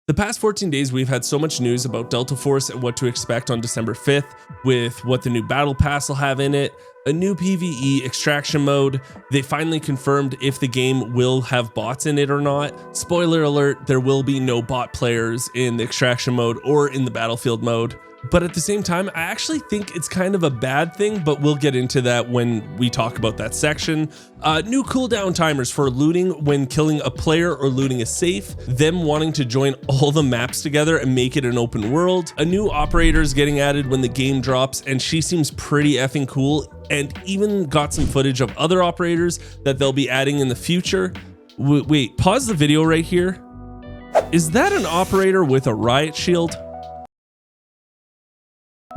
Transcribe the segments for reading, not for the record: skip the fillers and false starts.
The past 14 days, we've had so much news about Delta Force and what to expect on December 5th, with what the new battle pass will have in it, a new PvE extraction mode. They finally confirmed if the game will have bots in it or not. Spoiler alert, there will be no bot players in the extraction mode or in the battlefield mode. But at the same time, I actually think it's kind of a bad thing, but we'll get into that when we talk about that section. New cooldown timers for looting when killing a player or looting a safe, them wanting to join all the maps together and make it an open world. A new operator is getting added when the game drops, and she seems pretty effing cool, and even got some footage of other operators that they'll be adding in the future. Wait, pause the video right here. Is that an operator with a riot shield?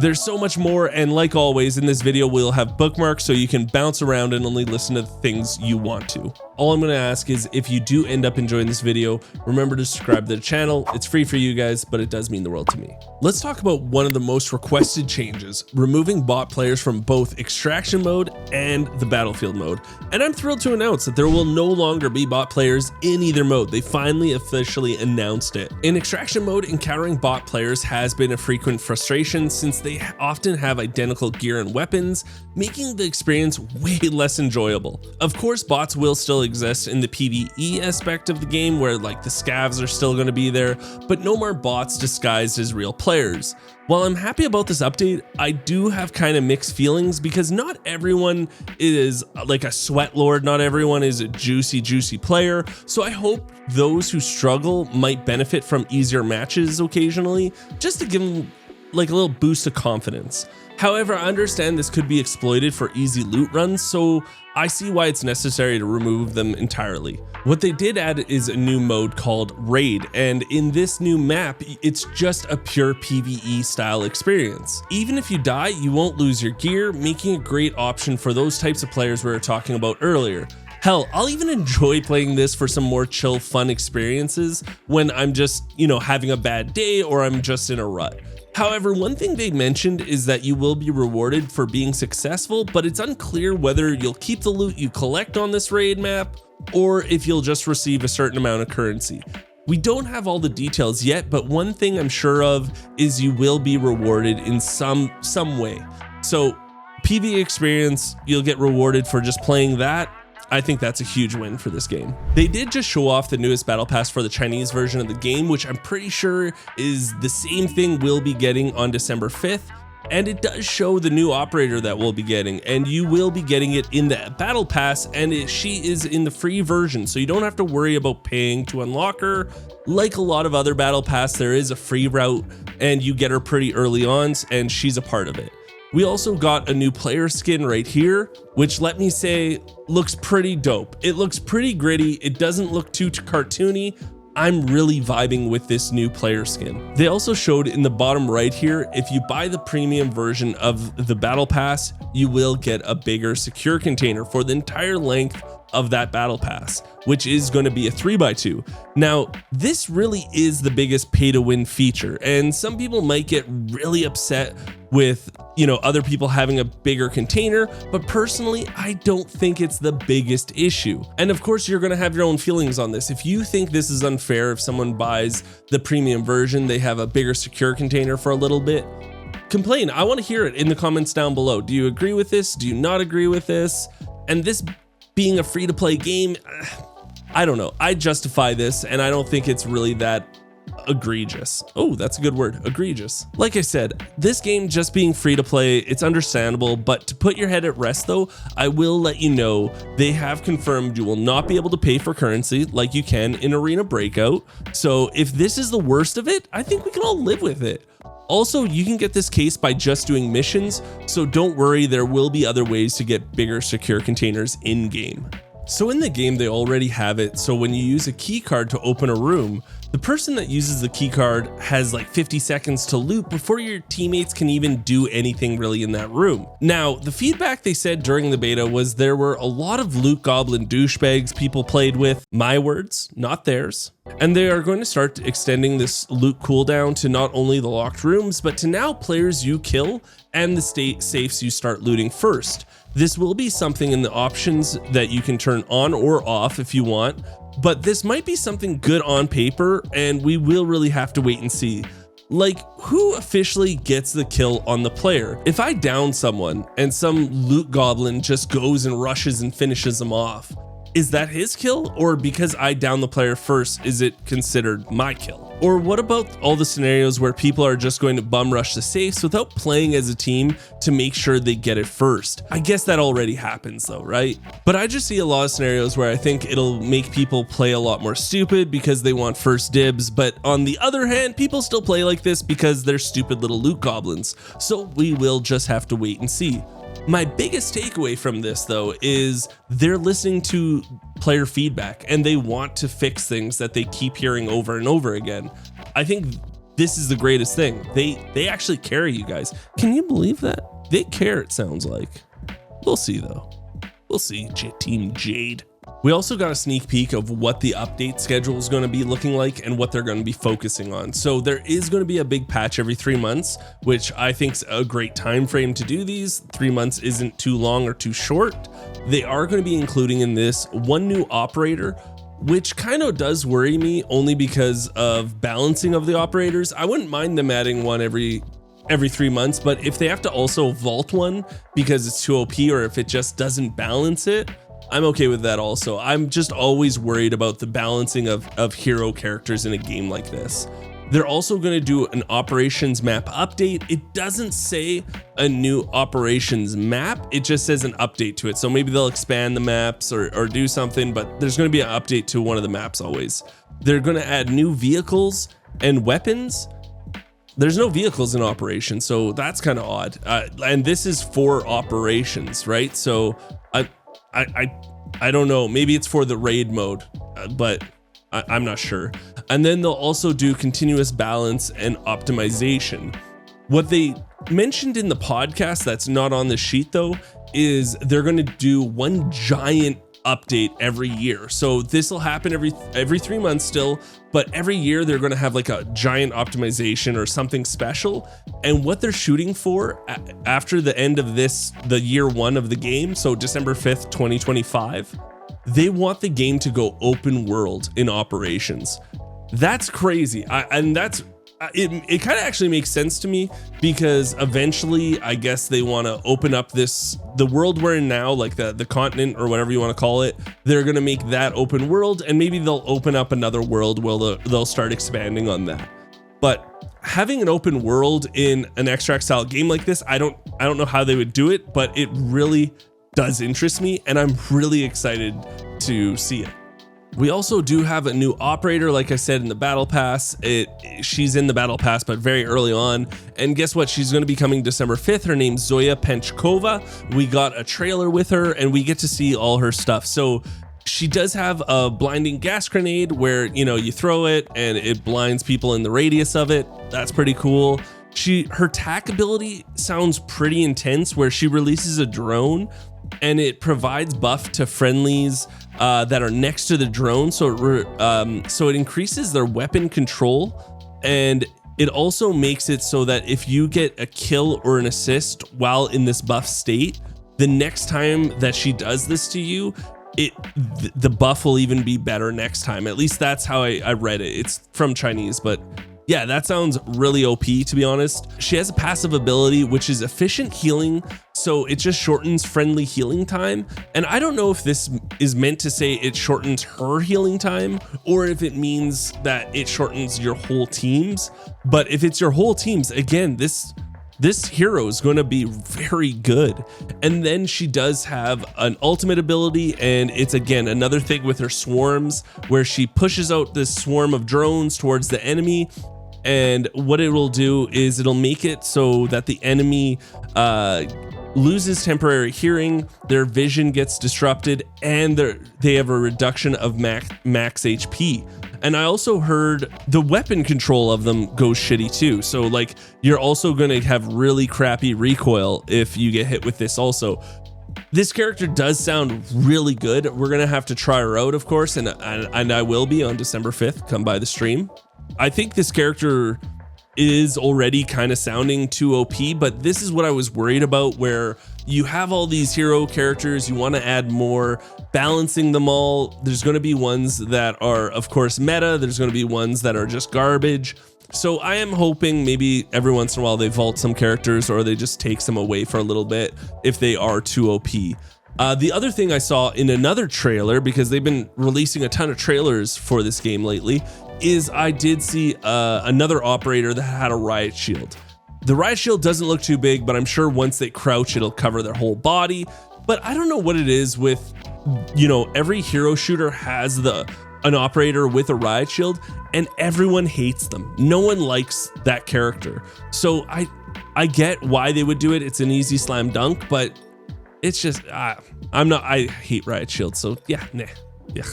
There's so much more, and like always in this video we'll have bookmarks so you can bounce around and only listen to the things you want to. All I'm going to ask is if you do end up enjoying this video, remember to subscribe to the channel. It's free for you guys, but it does mean the world to me. Let's talk about one of the most requested changes, removing bot players from both extraction mode and the battlefield mode. And I'm thrilled to announce that there will no longer be bot players in either mode. They finally officially announced it. In extraction mode, encountering bot players has been a frequent frustration since they often have identical gear and weapons, making the experience way less enjoyable. Of course, bots will still exist in the PvE aspect of the game where like the scavs are still going to be there, but no more bots disguised as real players. While I'm happy about this update, I do have kind of mixed feelings because not everyone is like a sweat lord, not everyone is a juicy player, so I hope those who struggle might benefit from easier matches occasionally, just to give them like a little boost of confidence. However, I understand this could be exploited for easy loot runs, so I see why it's necessary to remove them entirely. What they did add is a new mode called Raid, and in this new map, it's just a pure PvE style experience. Even if you die, you won't lose your gear, making a great option for those types of players we were talking about earlier. Hell, I'll even enjoy playing this for some more chill, fun experiences when I'm just, having a bad day or I'm just in a rut. However, one thing they mentioned is that you will be rewarded for being successful, but it's unclear whether you'll keep the loot you collect on this raid map or if you'll just receive a certain amount of currency. We don't have all the details yet, but one thing I'm sure of is you will be rewarded in some way. So PvE experience, you'll get rewarded for just playing that. I think that's a huge win for this game. They did just show off the newest battle pass for the Chinese version of the game, which I'm pretty sure is the same thing we'll be getting on December 5th. And it does show the new operator that we'll be getting, and you will be getting it in the battle pass, and she is in the free version, so you don't have to worry about paying to unlock her. Like a lot of other battle pass, there is a free route and you get her pretty early on, and she's a part of it. We also got a new player skin right here, which let me say looks pretty dope. It looks pretty gritty. It doesn't look too cartoony. I'm really vibing with this new player skin. They also showed in the bottom right here, if you buy the premium version of the battle pass, you will get a bigger secure container for the entire length of that battle pass, which is going to be a 3x2. Now, this really is the biggest pay to win feature, and some people might get really upset with, other people having a bigger container, but personally, I don't think it's the biggest issue. And of course, you're going to have your own feelings on this. If you think this is unfair, if someone buys the premium version, they have a bigger secure container for a little bit, complain. I want to hear it in the comments down below. Do you agree with this? Do you not agree with this? And this being a free-to-play game, I don't know. I justify this, and I don't think it's really that egregious. Oh, that's a good word, egregious. Like I said, this game just being free to play, it's understandable, but to put your head at rest though, I will let you know they have confirmed you will not be able to pay for currency like you can in Arena Breakout. So if this is the worst of it, I think we can all live with it. Also, you can get this case by just doing missions, so don't worry, there will be other ways to get bigger secure containers in game. So in the game, they already have it, so when you use a key card to open a room, the person that uses the key card has like 50 seconds to loot before your teammates can even do anything really in that room. Now, the feedback they said during the beta was there were a lot of loot goblin douchebags people played with, my words, not theirs. And they are going to start extending this loot cooldown to not only the locked rooms, but to now players you kill and the state safes you start looting first. This will be something in the options that you can turn on or off if you want, but this might be something good on paper, and we will really have to wait and see. Like, who officially gets the kill on the player? If I down someone and some loot goblin just goes and rushes and finishes them off, is that his kill? Or because I down the player first, is it considered my kill? Or what about all the scenarios where people are just going to bum rush the safes without playing as a team to make sure they get it first? I guess that already happens though, right? But I just see a lot of scenarios where I think it'll make people play a lot more stupid because they want first dibs. But on the other hand, people still play like this because they're stupid little loot goblins. So we will just have to wait and see. My biggest takeaway from this though is they're listening to player feedback and they want to fix things that they keep hearing over and over again. I think this is the greatest thing. They actually care, you guys. Can you believe that? They care, it sounds like. We'll see though. We'll see, Team Jade. We also got a sneak peek of what the update schedule is going to be looking like and what they're going to be focusing on. So there is going to be a big patch every 3 months, which I think is a great time frame to do these. 3 months isn't too long or too short. They are going to be including in this one new operator, which kind of does worry me only because of balancing of the operators. I wouldn't mind them adding one every 3 months, but if they have to also vault one because it's too OP or if it just doesn't balance it, I'm okay with that also. I'm just always worried about the balancing of hero characters in a game like this. They're also going to do an operations map update. It doesn't say a new operations map, it just says an update to it. So maybe they'll expand the maps or do something, but there's going to be an update to one of the maps always. They're going to add new vehicles and weapons. There's no vehicles in operation, so that's kind of odd. And this is for operations, right? So I don't know, maybe it's for the raid mode, but I'm not sure. And then they'll also do continuous balance and optimization. What they mentioned in the podcast that's not on the sheet though, is they're going to do one giant update every year. So this will happen every 3 months still, but every year they're going to have like a giant optimization or something special. And what they're shooting for after the end of the year 1 of the game, so December 5th, 2025, they want the game to go open world in operations. That's crazy. It kind of actually makes sense to me because eventually I guess they want to open up the world we're in now, like the continent or whatever you want to call it. They're going to make that open world, and maybe they'll open up another world where they'll start expanding on that. But having an open world in an extract style game like this, I don't know how they would do it, but it really does interest me and I'm really excited to see it. We also do have a new operator, like I said, in the battle pass. She's in the battle pass, but very early on. And guess what? She's going to be coming December 5th. Her name's Zoya Penchkova. We got a trailer with her and we get to see all her stuff. So she does have a blinding gas grenade where, you throw it and it blinds people in the radius of it. That's pretty cool. Her attack ability sounds pretty intense, where she releases a drone and it provides buff to friendlies that are next to the drone, so it increases their weapon control, and it also makes it so that if you get a kill or an assist while in this buff state, the next time that she does this to you, the buff will even be better next time. At least that's how I read it. It's from Chinese, but yeah, that sounds really OP, to be honest. She has a passive ability, which is efficient healing, so it just shortens friendly healing time. And I don't know if this is meant to say it shortens her healing time, or if it means that it shortens your whole team's. But if it's your whole team's, again, this hero is going to be very good. And then she does have an ultimate ability, and it's again another thing with her swarms, where she pushes out this swarm of drones towards the enemy. And what it will do is it'll make it so that the enemy loses temporary hearing, their vision gets disrupted, and they have a reduction of max HP. And I also heard the weapon control of them goes shitty too. So like you're also going to have really crappy recoil if you get hit with this also. This character does sound really good. We're going to have to try her out, of course, and I will be on December 5th. Come by the stream. I think this character is already kind of sounding too OP, but this is what I was worried about, where you have all these hero characters, you want to add more, balancing them all. There's going to be ones that are, of course, meta. There's going to be ones that are just garbage. So I am hoping maybe every once in a while they vault some characters, or they just take some away for a little bit if they are too OP. The other thing I saw in another trailer, because they've been releasing a ton of trailers for this game lately, is I did see another operator that had a riot shield. The riot shield doesn't look too big, but I'm sure once they crouch, it'll cover their whole body. But I don't know what it is with, you know, every hero shooter has an operator with a riot shield, and everyone hates them. No one likes that character. So I get why they would do it. It's an easy slam dunk, but it's just, I hate riot shields. So yeah, nah, yeah.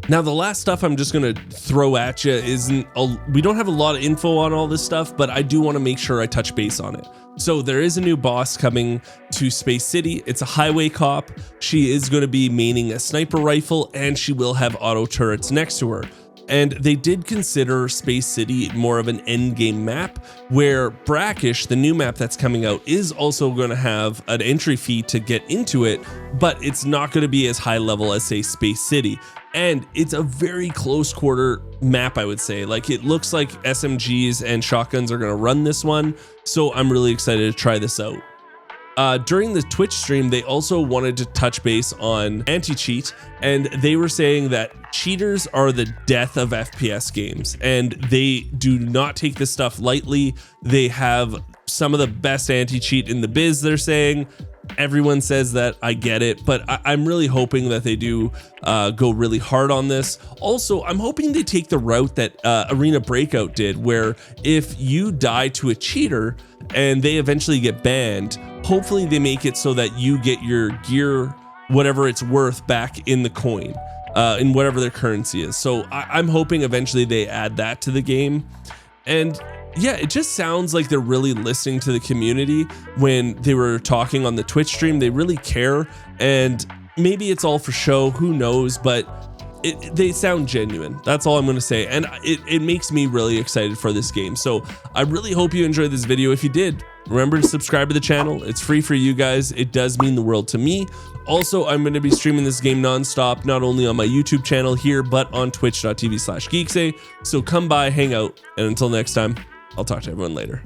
Now, the last stuff I'm just gonna throw at you we don't have a lot of info on all this stuff, but I do want to make sure I touch base on it. So there is a new boss coming to Space City. It's a highway cop. She is going to be maining a sniper rifle, and she will have auto turrets next to her. And they did consider Space City more of an end game map, where Brackish, the new map that's coming out, is also going to have an entry fee to get into it, but it's not going to be as high level as, say, Space City. And it's a very close quarter map, I would say. Like, it looks like SMGs and shotguns are going to run this one, so I'm really excited to try this out. During the Twitch stream, they also wanted to touch base on anti-cheat, and they were saying that cheaters are the death of FPS games, and they do not take this stuff lightly. They have some of the best anti-cheat in the biz, they're saying. Everyone says that, I get it, but I'm really hoping that they do go really hard on this. Also, I'm hoping they take the route that Arena Breakout did, where if you die to a cheater and they eventually get banned, hopefully they make it so that you get your gear, whatever it's worth, back in the coin, in whatever their currency is. So I'm hoping eventually they add that to the game. And yeah, it just sounds like they're really listening to the community. When they were talking on the Twitch stream, they really care, and maybe it's all for show, who knows, but they sound genuine. That's all I'm going to say, and it makes me really excited for this game. So I really hope you enjoyed this video. If you did, remember to subscribe to the channel. It's free for you guys. It does mean the world to me. Also, I'm going to be streaming this game nonstop, not only on my YouTube channel here, but on twitch.tv/Geekseh. So come by, hang out, and until next time, I'll talk to everyone later.